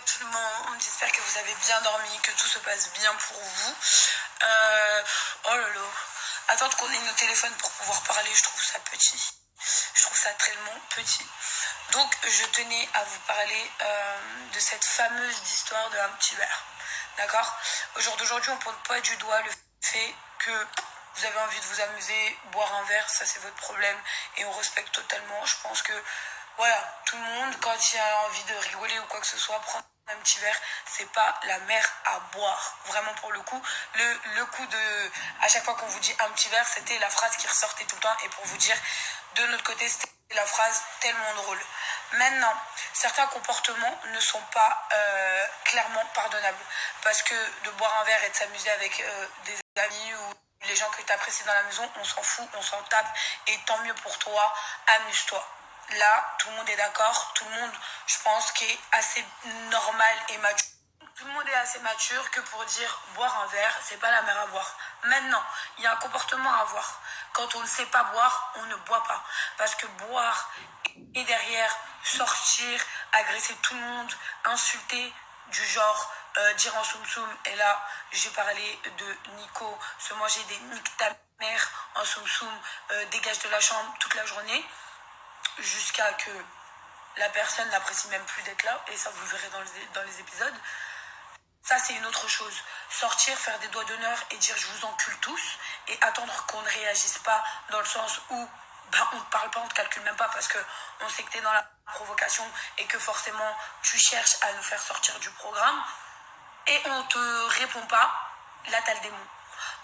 tout le monde, j'espère que vous avez bien dormi, que tout se passe bien pour vous. Oh là là, attendre qu'on ait nos téléphones pour pouvoir parler, je trouve ça petit. Je trouve ça tellement petit. Donc je tenais à vous parler de cette fameuse histoire de un petit verre. D'accord? Au jour d'aujourd'hui, on ne pointe pas du doigt le fait que vous avez envie de vous amuser, boire un verre, ça c'est votre problème et on respecte totalement. Je pense que voilà, tout le monde, quand il a envie de rigoler ou quoi que ce soit, prendre un petit verre, c'est pas la mer à boire. Vraiment pour le coup, le coup de... À chaque fois qu'on vous dit un petit verre, c'était la phrase qui ressortait tout le temps. Et pour vous dire, de notre côté, c'était la phrase tellement drôle. Maintenant, certains comportements ne sont pas clairement pardonnables. Parce que de boire un verre et de s'amuser avec des amis ou les gens que tu apprécies dans la maison, on s'en fout, on s'en tape. Et tant mieux pour toi, amuse-toi. Là, tout le monde est d'accord, tout le monde, je pense, qui est assez normal et mature. Tout le monde est assez mature que pour dire boire un verre, c'est pas la mer à boire. Maintenant, il y a un comportement à avoir. Quand on ne sait pas boire, on ne boit pas. Parce que boire et derrière sortir, agresser tout le monde, insulter du genre dire en soum soum, et là j'ai parlé de Nico, se manger des niques ta mère en soum soum, dégage de la chambre toute la journée, jusqu'à que la personne n'apprécie même plus d'être là, et ça vous verrez dans les épisodes. Ça c'est une autre chose. Sortir, faire des doigts d'honneur et dire je vous encule tous, et attendre qu'on ne réagisse pas dans le sens où on ne parle pas, on ne te calcule même pas parce qu'on sait que tu es dans la provocation et que forcément tu cherches à nous faire sortir du programme et on ne te répond pas, là tu as le démon.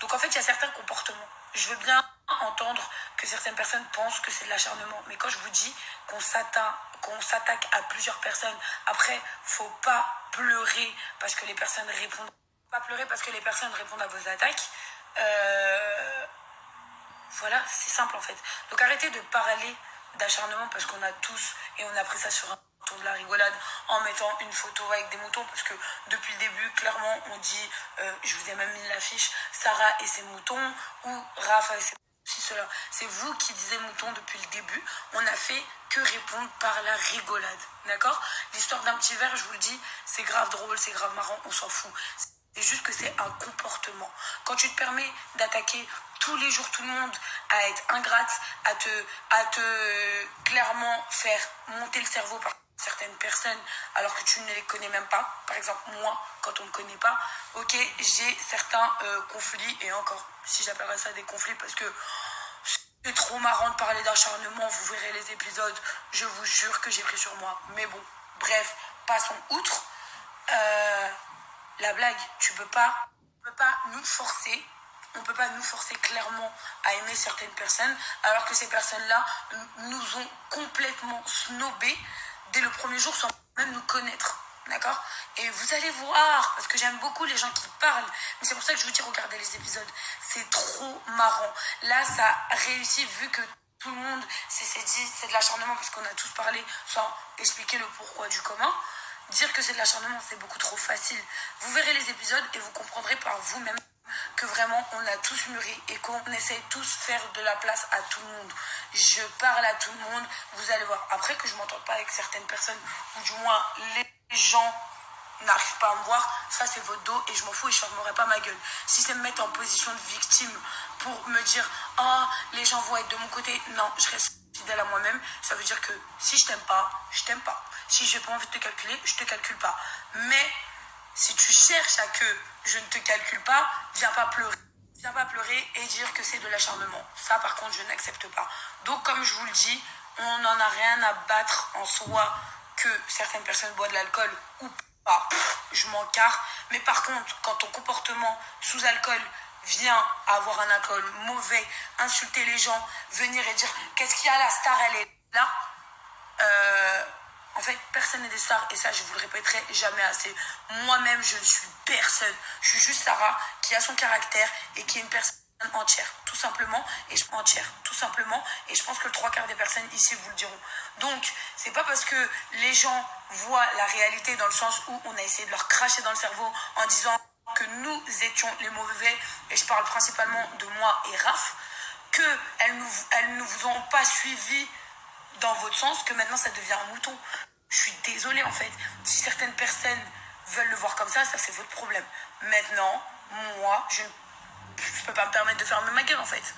Donc en fait il y a certains comportements. Je veux bien entendre que certaines personnes pensent que c'est de l'acharnement. Mais quand je vous dis qu'on s'attaque à plusieurs personnes, après, faut pas pleurer parce que les personnes répondent. Pas pleurer parce que les personnes répondent à vos attaques. Voilà, c'est simple en fait. Donc arrêtez de parler d'acharnement parce qu'on a tous, et on a pris ça sur un ton de la rigolade en mettant une photo avec des moutons, parce que depuis le début clairement on dit je vous ai même mis l'affiche Sarah et ses moutons ou Raph et ses moutons. C'est vous qui disiez moutons depuis le début. On a fait que répondre par la rigolade, d'accord? L'histoire d'un petit verre, je vous le dis, c'est grave drôle, c'est grave marrant, on s'en fout. C'est juste que c'est un comportement. Quand tu te permets d'attaquer tous les jours tout le monde, à être ingrate, à te clairement faire monter le cerveau par certaines personnes alors que tu ne les connais même pas. Par exemple, moi, quand on ne me connaît pas, ok, j'ai certains conflits, et encore, si j'appellerais ça des conflits, parce que c'est trop marrant de parler d'acharnement, vous verrez les épisodes, je vous jure que j'ai pris sur moi. Mais bon, bref, passons outre. La blague, tu peux pas nous forcer. On peut pas nous forcer clairement à aimer certaines personnes, alors que ces personnes-là nous ont complètement snobés dès le premier jour sans même nous connaître. D'accord? Et vous allez voir, parce que j'aime beaucoup les gens qui parlent, mais c'est pour ça que je vous dis regardez les épisodes. C'est trop marrant. Là, ça réussit vu que tout le monde s'est dit c'est de l'acharnement parce qu'on a tous parlé sans expliquer le pourquoi du comment. Dire que c'est de l'acharnement, c'est beaucoup trop facile. Vous verrez les épisodes et vous comprendrez par vous-même que vraiment on a tous mûri et qu'on essaie tous faire de la place à tout le monde. Je parle à tout le monde, vous allez voir. Après que je m'entende pas avec certaines personnes, ou du moins les gens n'arrivent pas à me voir, ça c'est votre dos et je m'en fous et je fermerai pas ma gueule. Si c'est me mettre en position de victime pour me dire oh les gens vont être de mon côté, non, je reste fidèle à moi-même. Ça veut dire que si je t'aime pas, je t'aime pas. Si j'ai pas envie de te calculer, je te calcule pas. Mais si tu cherches à que je ne te calcule pas, viens pas pleurer. Viens pas pleurer et dire que c'est de l'acharnement. Ça, par contre, je n'accepte pas. Donc, comme je vous le dis, on n'en a rien à battre en soi que certaines personnes boivent de l'alcool ou pas. Je m'en carre. Mais par contre, quand ton comportement sous alcool vient avoir un alcool mauvais, insulter les gens, venir et dire qu'est-ce qu'il y a, la star, elle est là. En fait, personne n'est des stars, et ça, je vous le répéterai jamais assez. Moi-même, je ne suis personne. Je suis juste Sarah, qui a son caractère et qui est une personne entière, tout simplement. Et je pense que le trois quarts des personnes ici vous le diront. Donc, c'est pas parce que les gens voient la réalité dans le sens où on a essayé de leur cracher dans le cerveau en disant que nous étions les mauvais, et je parle principalement de moi et Raph, qu'elles ne vous ont pas suivi dans votre sens, que maintenant ça devient un mouton. Je suis désolée en fait. Si certaines personnes veulent le voir comme ça c'est votre problème. Maintenant, moi, je ne peux pas me permettre de fermer ma gueule en fait.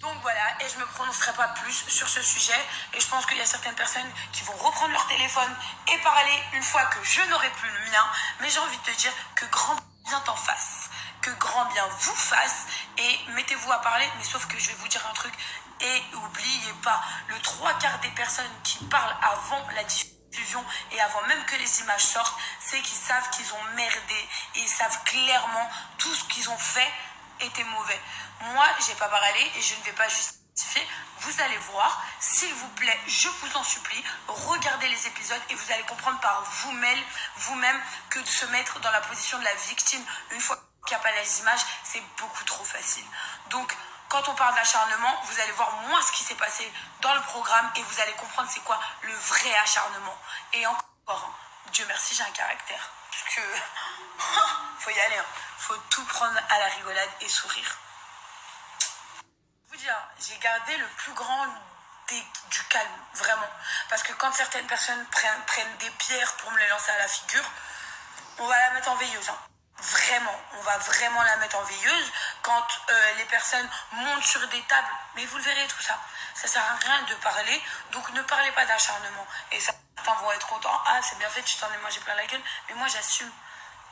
Donc voilà, et je me prononcerai pas plus sur ce sujet. Et je pense qu'il y a certaines personnes qui vont reprendre leur téléphone et parler une fois que je n'aurai plus le mien. Mais j'ai envie de te dire que grand bien t'en fasse, que grand bien vous fasse. Et mettez-vous à parler, mais sauf que je vais vous dire un truc. Et n'oubliez pas, le 3/4 des personnes qui parlent avant la diffusion et avant même que les images sortent, c'est qu'ils savent qu'ils ont merdé. Et ils savent clairement tout ce qu'ils ont fait était mauvais. Moi, j'ai pas parlé et je ne vais pas justifier. Vous allez voir, s'il vous plaît, je vous en supplie, regardez les épisodes et vous allez comprendre par vous-même que de se mettre dans la position de la victime une fois qu'il n'y a pas les images, c'est beaucoup trop facile. Donc, quand on parle d'acharnement, vous allez voir moi ce qui s'est passé dans le programme et vous allez comprendre c'est quoi le vrai acharnement. Et encore, Dieu merci, j'ai un caractère. Parce que faut y aller, hein. Faut tout prendre à la rigolade et sourire. Je vous dire, j'ai gardé le plus grand du calme, vraiment. Parce que quand certaines personnes prennent des pierres pour me les lancer à la figure, on va la mettre en veilleuse, hein. Vraiment, on va vraiment la mettre en veilleuse quand les personnes montent sur des tables. Mais vous le verrez tout ça. Ça sert à rien de parler, donc ne parlez pas d'acharnement. Et certains vont être contents. Ah, c'est bien fait, tu t'en es mangé plein la gueule. Mais moi, j'assume.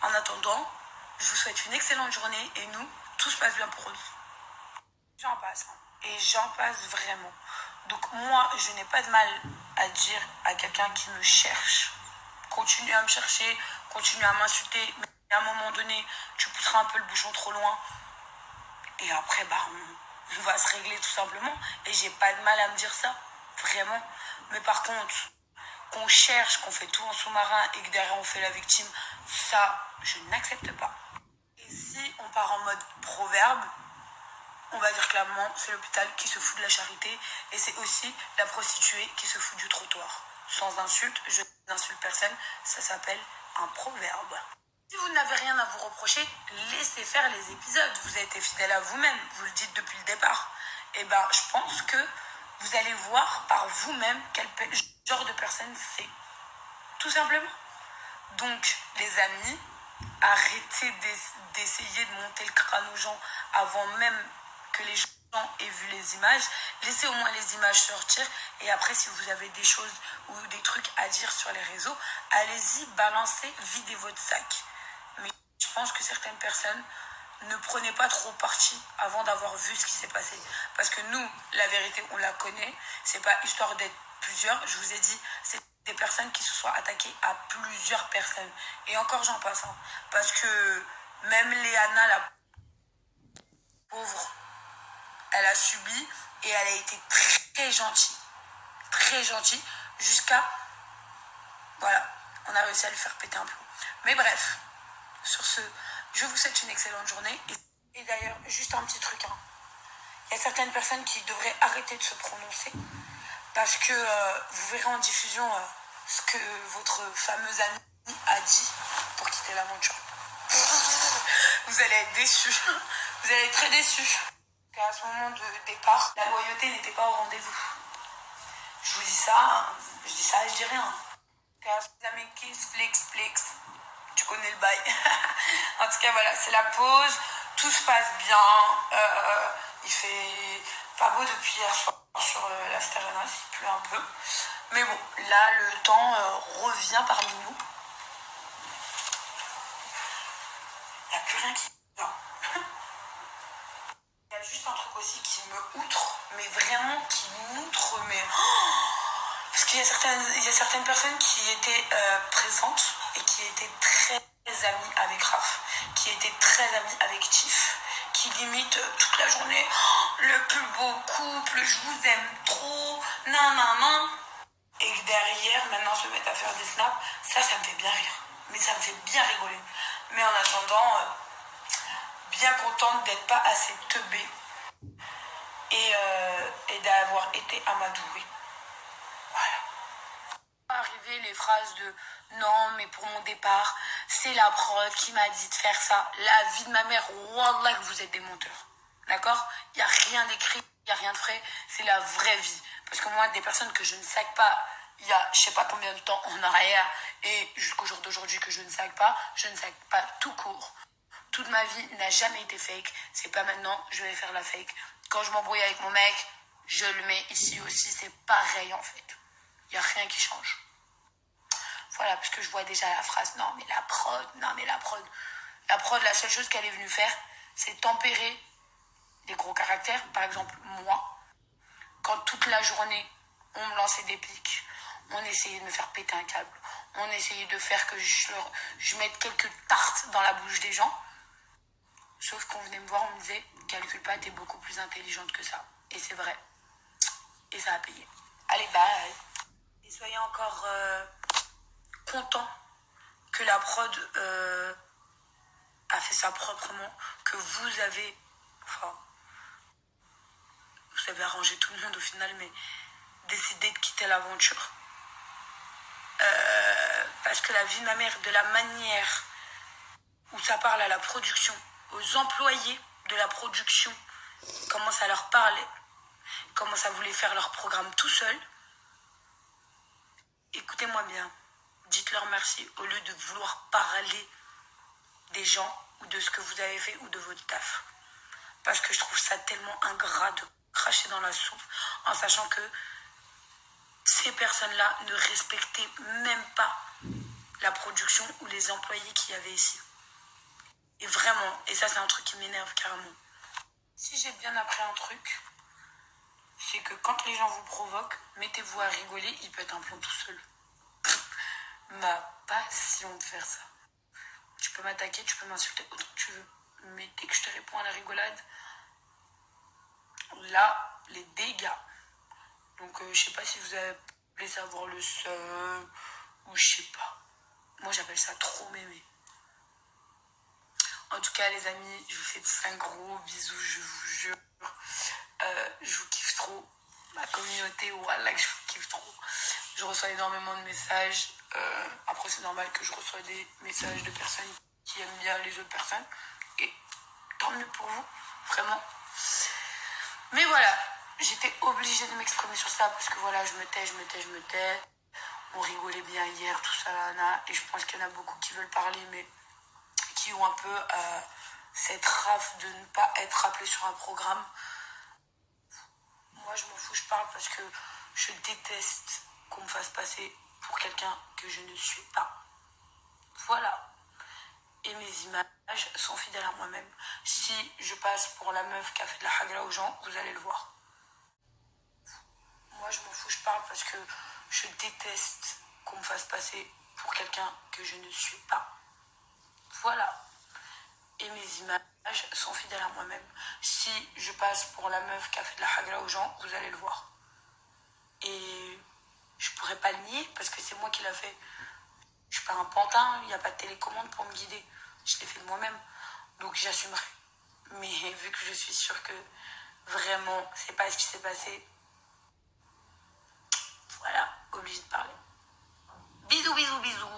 En attendant, je vous souhaite une excellente journée et nous, tout se passe bien pour nous. J'en passe, hein. Et j'en passe vraiment. Donc moi, je n'ai pas de mal à dire à quelqu'un qui me cherche. Continue à me chercher, continue à m'insulter. Mais à un moment donné, tu pousseras un peu le bouchon trop loin. Et après, on va se régler tout simplement. Et j'ai pas de mal à me dire ça. Vraiment. Mais par contre, qu'on cherche, qu'on fait tout en sous-marin et que derrière on fait la victime, ça, je n'accepte pas. Et si on part en mode proverbe, on va dire clairement, c'est l'hôpital qui se fout de la charité et c'est aussi la prostituée qui se fout du trottoir. Sans insulte, je n'insulte personne, ça s'appelle un proverbe. Si vous n'avez rien à vous reprocher, laissez faire les épisodes. Vous avez été fidèle à vous-même, vous le dites depuis le départ. Et je pense que vous allez voir par vous-même quel genre de personne c'est. Tout simplement. Donc, les amis, arrêtez d'essayer de monter le crâne aux gens avant même que les gens aient vu les images. Laissez au moins les images sortir. Et après, si vous avez des choses ou des trucs à dire sur les réseaux, allez-y, balancez, videz votre sac. Mais je pense que certaines personnes ne prenez pas trop parti avant d'avoir vu ce qui s'est passé. Parce que nous, la vérité, on la connaît. C'est pas histoire d'être plusieurs. Je vous ai dit, c'est des personnes qui se sont attaquées à plusieurs personnes. Et encore, j'en passe. Hein. Parce que même Léana, la pauvre, elle a subi et elle a été très gentille. Très gentille. Jusqu'à... Voilà, on a réussi à lui faire péter un plomb. Mais bref, sur ce, je vous souhaite une excellente journée. Et d'ailleurs, juste un petit truc. Hein. Il y a certaines personnes qui devraient arrêter de se prononcer. Parce que vous verrez en diffusion ce que votre fameuse amie a dit pour quitter l'aventure. Vous allez être déçus. Vous allez être très déçus. Car à ce moment de départ, la loyauté n'était pas au rendez-vous. Je vous dis ça, hein. Je dis ça et je dis rien. Car les amis kiss, flex. Tu connais le bail. En tout cas, voilà, c'est la pause. Tout se passe bien. Il fait pas beau depuis hier soir sur la Sterena, il pleut un peu. Mais bon, là, le temps revient parmi nous. Il n'y a plus rien qui va. Il y a juste un truc aussi qui me outre, mais vraiment qui m'outre, mais... Parce qu'il y a certaines personnes qui étaient présentes et qui étaient très amies avec Raph, qui étaient très amies avec Tiff, qui limite toute la journée, le plus beau couple, je vous aime trop, nan. Et que derrière, maintenant, se mettent à faire des snaps, ça me fait bien rire. Mais ça me fait bien rigoler. Mais en attendant, bien contente d'être pas assez teubée et d'avoir été amadouée. Voilà. Arriver les phrases de non, mais pour mon départ, c'est la prod qui m'a dit de faire ça. La vie de ma mère, wallah que vous êtes des menteurs. D'accord? Il n'y a rien d'écrit, il n'y a rien de frais. C'est la vraie vie. Parce que moi, des personnes que je ne sac pas il y a je sais pas combien de temps en arrière et jusqu'au jour d'aujourd'hui que je ne sac pas. Je ne sac pas tout court. Toute ma vie n'a jamais été fake. C'est pas maintenant, je vais faire la fake. Quand je m'embrouille avec mon mec, je le mets ici aussi. C'est pareil en fait. Il n'y a rien qui change. Voilà, parce que je vois déjà la phrase, non mais la prod, non mais la prod. La prod, la seule chose qu'elle est venue faire, c'est tempérer les gros caractères. Par exemple, moi, quand toute la journée, on me lançait des pics, on essayait de me faire péter un câble, on essayait de faire que je mette quelques tartes dans la bouche des gens. Sauf qu'on venait me voir, on me disait, calcule pas, t'es beaucoup plus intelligente que ça. Et c'est vrai. Et ça a payé. Allez, bye. Et soyez encore contents que la prod a fait ça proprement, que vous avez arrangé tout le monde au final, mais décidé de quitter l'aventure. Parce que la vie de ma mère, de la manière où ça parle à la production, aux employés de la production, comment ça leur parlait, comment ça voulait faire leur programme tout seul. Écoutez-moi bien, dites-leur merci au lieu de vouloir parler des gens ou de ce que vous avez fait ou de votre taf. Parce que je trouve ça tellement ingrat de cracher dans la soupe en sachant que ces personnes-là ne respectaient même pas la production ou les employés qu'il y avait ici. Et vraiment, et ça c'est un truc qui m'énerve carrément. Si j'ai bien appris un truc, c'est que quand les gens vous provoquent, mettez-vous à rigoler, il peut être un plomb tout seul. Ma passion de faire ça. Tu peux m'attaquer, tu peux m'insulter autant que tu veux. Mais dès que je te réponds à la rigolade, là, les dégâts. Donc je sais pas si vous avez appelé ça avoir le seum, ou je sais pas. Moi j'appelle ça trop mémé. En tout cas les amis, je vous fais de 5 gros bisous, je vous jure. Je vous kiffe trop. Ma communauté, voilà que je vous kiffe trop. Je reçois énormément de messages. Après c'est normal que je reçois des messages de personnes qui aiment bien les autres personnes. Et tant mieux pour vous, vraiment. Mais voilà, j'étais obligée de m'exprimer sur ça parce que voilà, je me tais. On rigolait bien hier, tout ça, là, et je pense qu'il y en a beaucoup qui veulent parler, mais qui ont un peu cette rafle de ne pas être rappelés sur un programme. Moi, je m'en fous, je parle parce que je déteste qu'on me fasse passer pour quelqu'un que je ne suis pas. Voilà. Et mes images sont fidèles à moi-même. Si je passe pour la meuf qui a fait de la hagra aux gens, vous allez le voir. Moi, je m'en fous, je parle parce que je déteste qu'on me fasse passer pour quelqu'un que je ne suis pas. Voilà. Et mes images sont fidèles à moi-même. Si je passe pour la meuf qui a fait de la hagra aux gens, vous allez le voir. Et je pourrais pas le nier parce que c'est moi qui l'a fait. Je suis pas un pantin, il n'y a pas de télécommande pour me guider. Je l'ai fait de moi-même. Donc j'assumerai. Mais vu que je suis sûre que vraiment c'est pas ce qui s'est passé, voilà, obligée de parler. Bisous, bisous, bisous.